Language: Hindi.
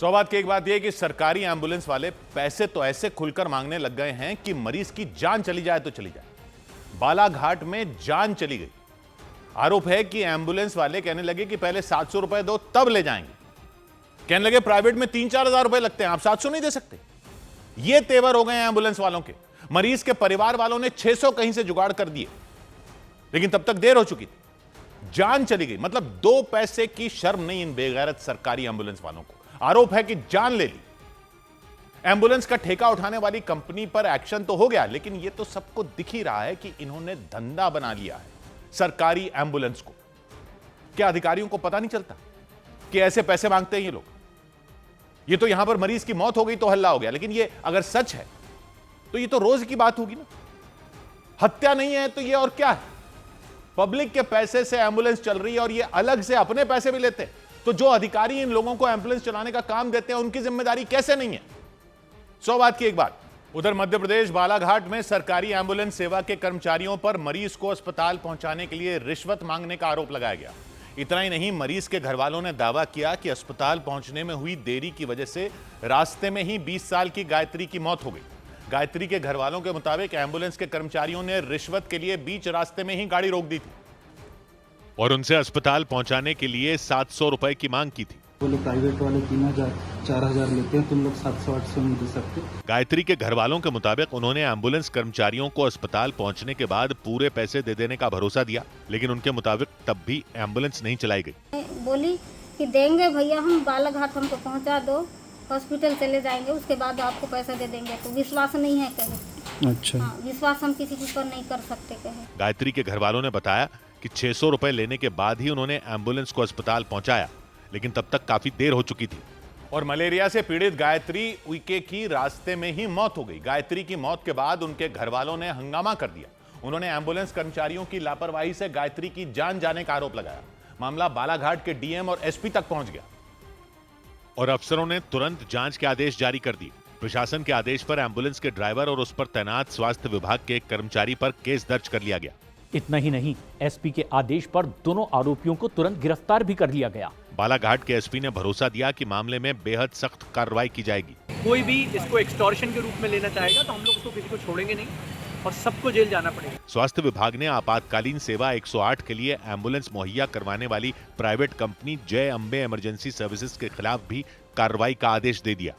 सौभाग्य की एक बात यह है कि सरकारी एम्बुलेंस वाले पैसे तो ऐसे खुलकर मांगने लग गए हैं कि मरीज की जान चली जाए तो चली जाए। बालाघाट में जान चली गई। आरोप है कि एम्बुलेंस वाले कहने लगे कि पहले 700 रुपए दो तब ले जाएंगे। कहने लगे प्राइवेट में 3-4 हजार रुपए लगते हैं, आप 700 नहीं दे सकते। ये तेवर हो गए हैं एम्बुलेंस वालों के। मरीज के परिवार वालों ने 600 कहीं से जुगाड़ कर दिए, लेकिन तब तक देर हो चुकी थी। जान चली गई। मतलब 2 पैसे की शर्म नहीं इन बेगैरत सरकारी एम्बुलेंस वालों को। आरोप है कि जान ले ली। एम्बुलेंस का ठेका उठाने वाली कंपनी पर एक्शन तो हो गया, लेकिन यह तो सबको दिख ही रहा है कि इन्होंने धंधा बना लिया है सरकारी एम्बुलेंस को। क्या अधिकारियों को पता नहीं चलता कि ऐसे पैसे मांगते हैं ये लोग? ये तो यहां पर मरीज की मौत हो गई तो हल्ला हो गया, लेकिन ये अगर सच है तो ये तो रोज की बात होगी ना। हत्या नहीं है तो ये और क्या है? पब्लिक के पैसे से एम्बुलेंस चल रही है और ये अलग से अपने पैसे भी लेते हैं। तो जो अधिकारी इन लोगों को एम्बुलेंस चलाने का काम देते हैं, उनकी जिम्मेदारी कैसे नहीं है? 100 बात की एक बात। उधर मध्य प्रदेश बालाघाट में सरकारी एम्बुलेंस सेवा के कर्मचारियों पर मरीज को अस्पताल पहुंचाने के लिए रिश्वत मांगने का आरोप लगाया गया। इतना ही नहीं, मरीज के घर वालों ने दावा किया कि अस्पताल पहुंचने में हुई देरी की वजह से रास्ते में ही 20 साल की गायत्री की मौत हो गई। गायत्री के घर वालों के मुताबिक एम्बुलेंस के कर्मचारियों ने रिश्वत के लिए बीच रास्ते में ही गाड़ी रोक दी थी और उनसे अस्पताल पहुंचाने के लिए 700 रुपए की मांग की थी। वो लोग प्राइवेट वाले 3,000 4,000 लेते हैं, तुम लोग 700-800 नहीं दे सकते। गायत्री के घर वालों के मुताबिक उन्होंने एम्बुलेंस कर्मचारियों को अस्पताल पहुंचने के बाद पूरे पैसे दे देने का भरोसा दिया, लेकिन उनके मुताबिक तब भी एम्बुलेंस नहीं चलाई गई। बोली कि देंगे भैया, हम बालाघाट हमको पहुंचा दो, हॉस्पिटल चले जाएंगे, उसके बाद आपको पैसा दे देंगे। तो विश्वास नहीं है कहे। अच्छा। हाँ, विश्वास हम किसी के ऊपर नहीं कर सकते कहे। गायत्री के घर वालों ने बताया कि 600 रुपए लेने के बाद ही उन्होंने एम्बुलेंस को अस्पताल पहुंचाया, लेकिन तब तक काफी देर हो चुकी थी और मलेरिया से पीड़ित गायत्री उइके की रास्ते में ही मौत हो गई। गायत्री की मौत के बाद उनके घर वालों ने हंगामा कर दिया। उन्होंने एम्बुलेंस कर्मचारियों की लापरवाही से गायत्री की जान जाने का आरोप लगाया। मामला बालाघाट के डीएम और एसपी तक पहुंच गया और अफसरों ने तुरंत जांच के आदेश जारी कर दिए। प्रशासन के आदेश पर एम्बुलेंस के ड्राइवर और उस पर तैनात स्वास्थ्य विभाग के एक कर्मचारी पर केस दर्ज कर लिया गया। इतना ही नहीं, एसपी के आदेश पर दोनों आरोपियों को तुरंत गिरफ्तार भी कर लिया गया। बालाघाट के एसपी ने भरोसा दिया कि मामले में बेहद सख्त कार्रवाई की जाएगी। कोई भी इसको एक्सटॉर्शन के रूप में लेना चाहेगा तो हम लोग उसको किसी को छोड़ेंगे नहीं और सबको जेल जाना पड़ेगा। स्वास्थ्य विभाग ने आपातकालीन सेवा 108 के लिए एम्बुलेंस मुहैया करवाने वाली प्राइवेट कंपनी जय अंबे इमरजेंसी सर्विसेज के खिलाफ भी कार्रवाई का आदेश दे दिया।